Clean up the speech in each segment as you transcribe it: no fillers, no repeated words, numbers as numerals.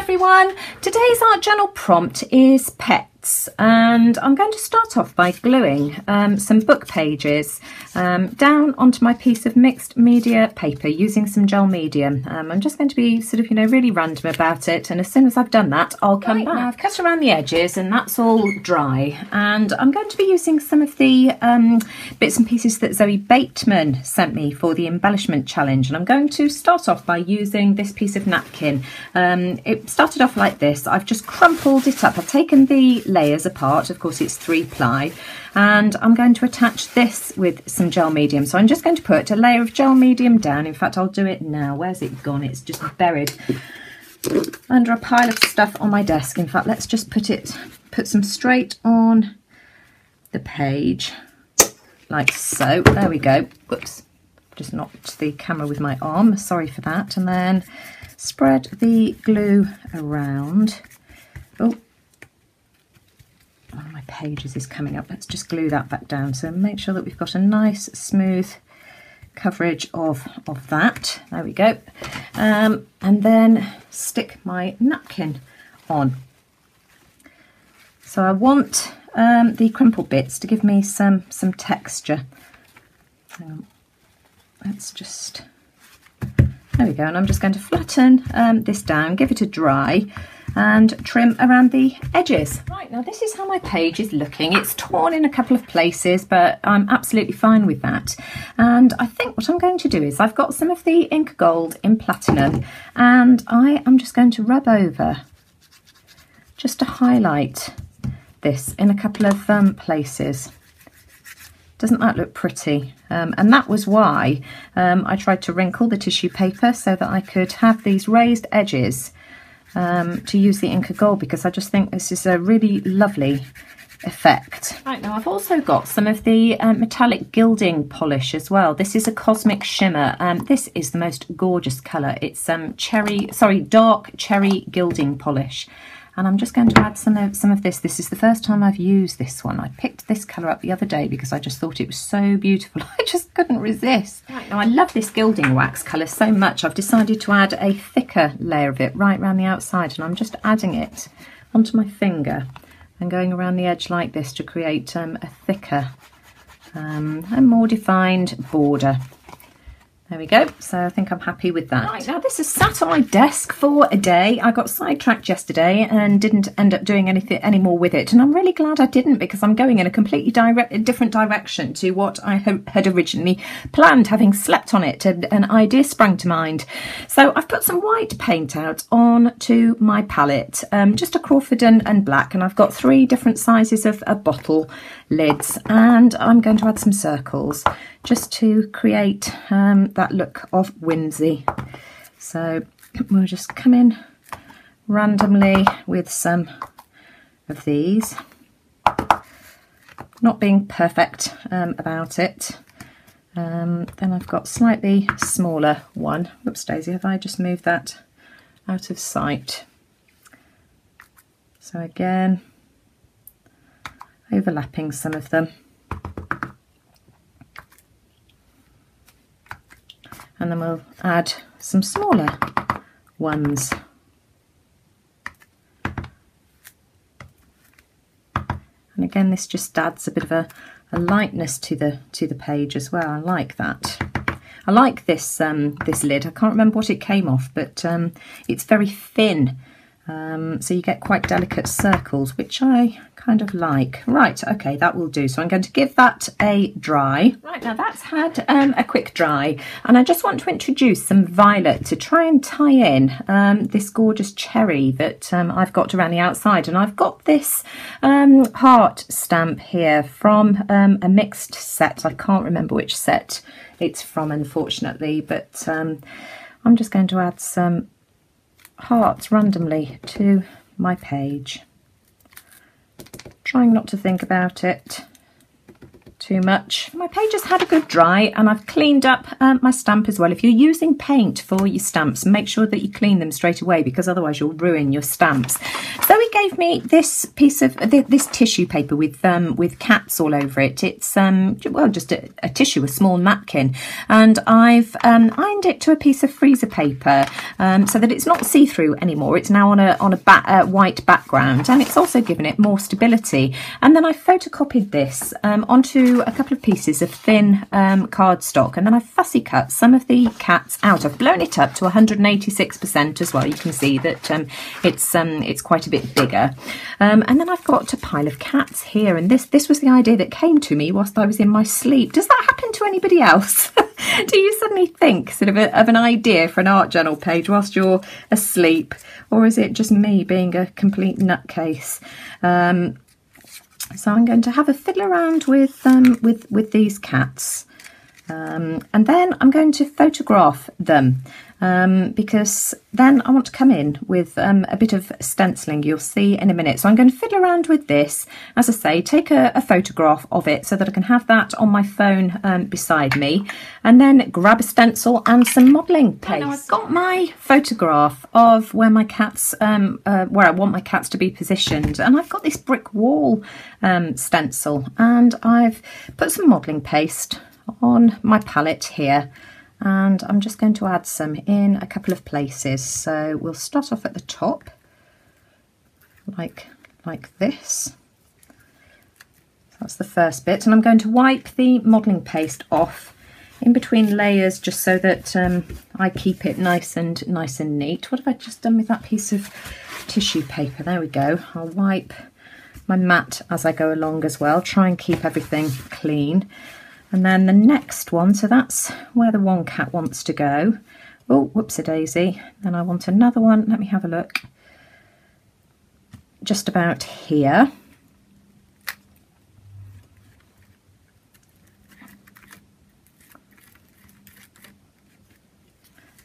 everyone. Today's art journal prompt is pets, and I'm going to start off by gluing some book pages down onto my piece of mixed media paper using some gel medium. I'm just going to be sort of, really random about it, and as soon as I've done that, I'll come back. Now I've cut around the edges and that's all dry, and I'm going to be using some of the bits and pieces that Zoe Bateman sent me for the embellishment challenge, and I'm going to start off by using this piece of napkin. It started off like this. I've just crumpled it up. I've taken the layers apart. Of course, it's 3-ply, and I'm going to attach this with some gel medium. So I'm just going to put a layer of gel medium down. In fact, I'll do it now. Where's it gone? It's just buried under a pile of stuff on my desk. In fact, let's just put some straight on the page like so. There we go. Whoops, just knocked the camera with my arm. Sorry for that. And then spread the glue around. Oh, one of my pages is coming up. Let's just glue that back down. So make sure that we've got a nice smooth coverage of that. There we go. And then stick my napkin on. So I want the crumpled bits to give me some texture. Let's just, there we go, and I'm just going to flatten this down, give it a dry, and trim around the edges. Right, now this is how my page is looking. It's torn in a couple of places, but I'm absolutely fine with that. And I think what I'm going to do is I've got some of the Ink Gold in Platinum, and I am just going to rub over just to highlight this in a couple of places. Doesn't that look pretty? And that was why I tried to wrinkle the tissue paper so that I could have these raised edges to use the Ink Gold, because I just think this is a really lovely effect. Right, now I've also got some of the metallic gilding polish as well. This is a Cosmic Shimmer. This is the most gorgeous colour. It's dark cherry gilding polish. And I'm just going to add some of this. This is the first time I've used this one. I picked this colour up the other day because I just thought it was so beautiful. I just couldn't resist. Right, now I love this gilding wax colour so much. I've decided to add a thicker layer of it right around the outside, and I'm just adding it onto my finger and going around the edge like this to create a thicker and more defined border. There we go. So I think I'm happy with that. Right, now this has sat on my desk for a day. I got sidetracked yesterday and didn't end up doing any more with it. And I'm really glad I didn't, because I'm going in a completely different direction to what I had originally planned, having slept on it. And an idea sprang to mind. So I've put some white paint out onto my palette, just a Crawford and black. And I've got 3 different sizes of bottle lids. And I'm going to add some circles just to create that look of whimsy. So we'll just come in randomly with some of these, not being perfect about it. Then I've got slightly smaller one. Whoops daisy, have I just moved that out of sight? So again, overlapping some of them. And then we'll add some smaller ones. And again, this just adds a bit of a lightness to the page as well. I like that. I like this this lid. I can't remember what it came off, but it's very thin. So you get quite delicate circles, which I kind of like. Right, okay, that will do. So I'm going to give that a dry. Right, now that's had a quick dry, and I just want to introduce some violet to try and tie in this gorgeous cherry that I've got around the outside. And I've got this heart stamp here from a mixed set. I can't remember which set it's from, unfortunately, but I'm just going to add some hearts randomly to my page, trying not to think about it too much. My page has had a good dry, and I've cleaned up my stamp as well. If you're using paint for your stamps, make sure that you clean them straight away, because otherwise you'll ruin your stamps. So he gave me this piece of this tissue paper with cats all over it. It's well, just a tissue, a small napkin, and I've ironed it to a piece of freezer paper so that it's not see-through anymore. It's now on a white background, and it's also given it more stability. And then I photocopied this onto a couple of pieces of thin cardstock, and then I fussy cut some of the cats out. I've blown it up to 186% as well. You can see that it's quite a bit bigger. And then I've got a pile of cats here, and this was the idea that came to me whilst I was in my sleep. Does that happen to anybody else? Do you suddenly think sort of an idea for an art journal page whilst you're asleep, or is it just me being a complete nutcase? So I'm going to have a fiddle around with these cats, and then I'm going to photograph them, because then I want to come in with a bit of stenciling. You'll see in a minute. So I'm going to fiddle around with this, as I say, take a photograph of it so that I can have that on my phone beside me, and then grab a stencil and some modelling paste. Now I've got my photograph of where my cats, where I want my cats to be positioned, and I've got this brick wall stencil, and I've put some modelling paste on my palette here, and I'm just going to add some in a couple of places. So we'll start off at the top like this. That's the first bit, and I'm going to wipe the modelling paste off in between layers just so that I keep it nice and neat. What have I just done with that piece of tissue paper? There we go. I'll wipe my mat as I go along as well, try and keep everything clean. And then the next one, so that's where the one cat wants to go. Oh, whoops-a-daisy. Then I want another one. Let me have a look. Just about here.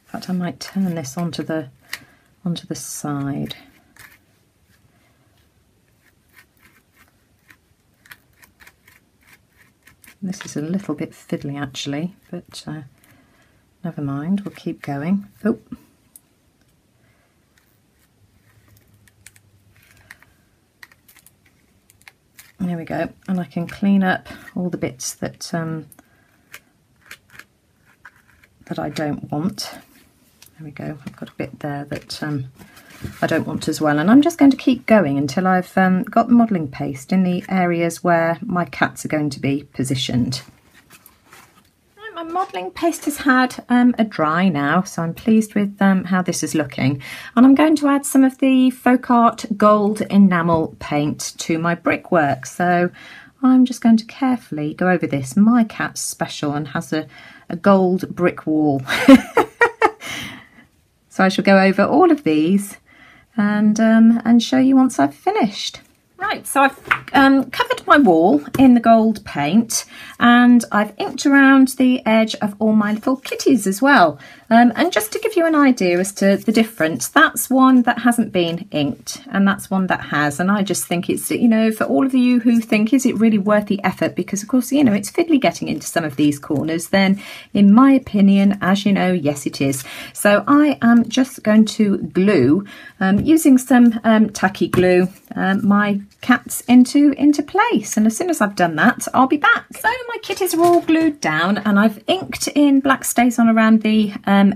In fact, I might turn this onto the side. This is a little bit fiddly actually, but never mind, we'll keep going. Oh. There we go, and I can clean up all the bits that that I don't want. There we go, I've got a bit there that I don't want as well, and I'm just going to keep going until I've got the modelling paste in the areas where my cats are going to be positioned. Right, my modelling paste has had a dry now, so I'm pleased with how this is looking, and I'm going to add some of the Folk Art Gold Enamel paint to my brickwork. So I'm just going to carefully go over this. My cat's special and has a gold brick wall. So I shall go over all of these and show you once I've finished. Right, so I've covered my wall in the gold paint, and I've inked around the edge of all my little kitties as well. And just to give you an idea as to the difference, that's one that hasn't been inked and that's one that has. And I just think it's, you know, for all of you who think, is it really worth the effort? Because of course, you know, it's fiddly getting into some of these corners. Then in my opinion, as you know, yes, it is. So I am just going to glue, using some tacky glue, my cats into place, and as soon as I've done that I'll be back. So my kitties are all glued down, and I've inked in black StazOn around the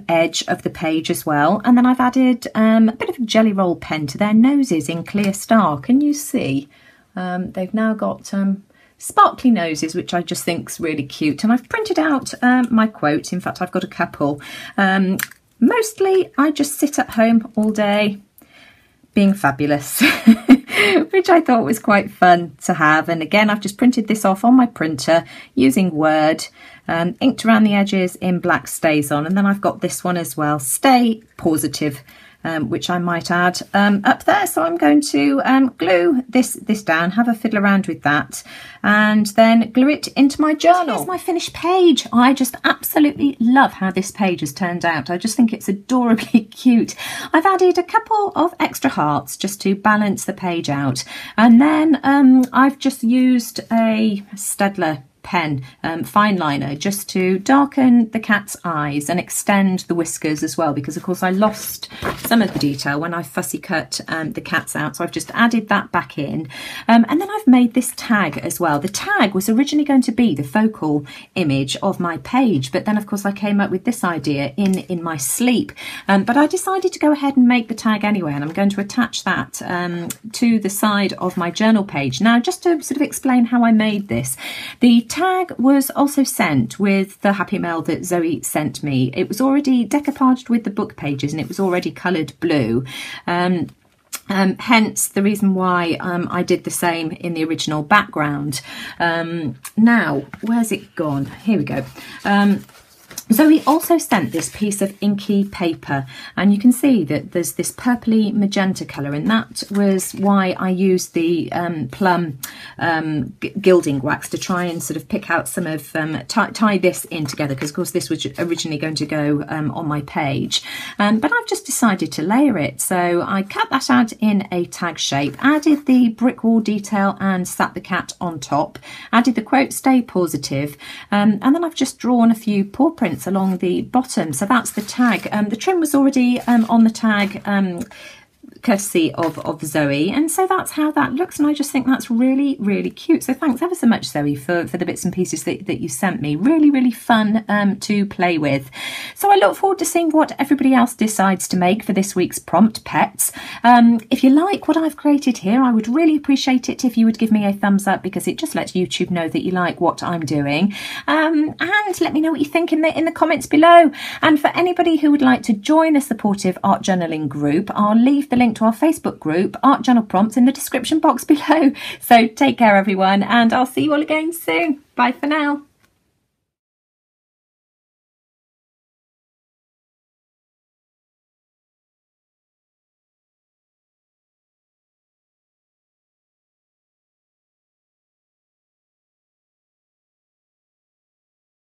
edge of the page as well, and then I've added a bit of a jelly roll pen to their noses in Clear Star. Can you see? They've now got sparkly noses, which I just think's really cute, and I've printed out my quotes. In fact, I've got a couple. Mostly I just sit at home all day being fabulous, which I thought was quite fun to have. And again, I've just printed this off on my printer using Word, inked around the edges in black StazOn, and then I've got this one as well, Stay Positive, which I might add up there. So I'm going to glue this down, have a fiddle around with that, and then glue it into my journal. Here's my finished page. I just absolutely love how this page has turned out. I just think it's adorably cute. I've added a couple of extra hearts just to balance the page out, and then I've just used a Staedtler pen fine liner just to darken the cat's eyes and extend the whiskers as well, because of course I lost some of the detail when I fussy cut the cats out, so I've just added that back in. And then I've made this tag as well. The tag was originally going to be the focal image of my page, but then of course I came up with this idea in my sleep, but I decided to go ahead and make the tag anyway, and I'm going to attach that to the side of my journal page. Now, just to sort of explain how I made this, the tag was also sent with the happy mail that Zoe sent me. It was already decoupaged with the book pages and it was already coloured blue. Hence the reason why I did the same in the original background. Now, where's it gone? Here we go. Zoe also sent this piece of inky paper, and you can see that there's this purpley magenta colour, and that was why I used the plum gilding wax to try and sort of pick out some of, tie this in together, because of course this was originally going to go on my page, but I've just decided to layer it. So I cut that out in a tag shape, added the brick wall detail and sat the cat on top, added the quote "stay positive," and then I've just drawn a few paw prints along the bottom. So that's the tag. The trim was already on the tag, courtesy of Zoe, and so that's how that looks, and I just think that's really, really cute. So thanks ever so much, Zoe, for the bits and pieces that you sent me. Really, really fun to play with. So I look forward to seeing what everybody else decides to make for this week's prompt, pets. If you like what I've created here, I would really appreciate it if you would give me a thumbs up, because it just lets YouTube know that you like what I'm doing, and let me know what you think in the comments below. And for anybody who would like to join a supportive art journaling group, I'll leave the link to our Facebook group, Art Journal Prompts, in the description box below. So take care, everyone, and I'll see you all again soon. Bye for now.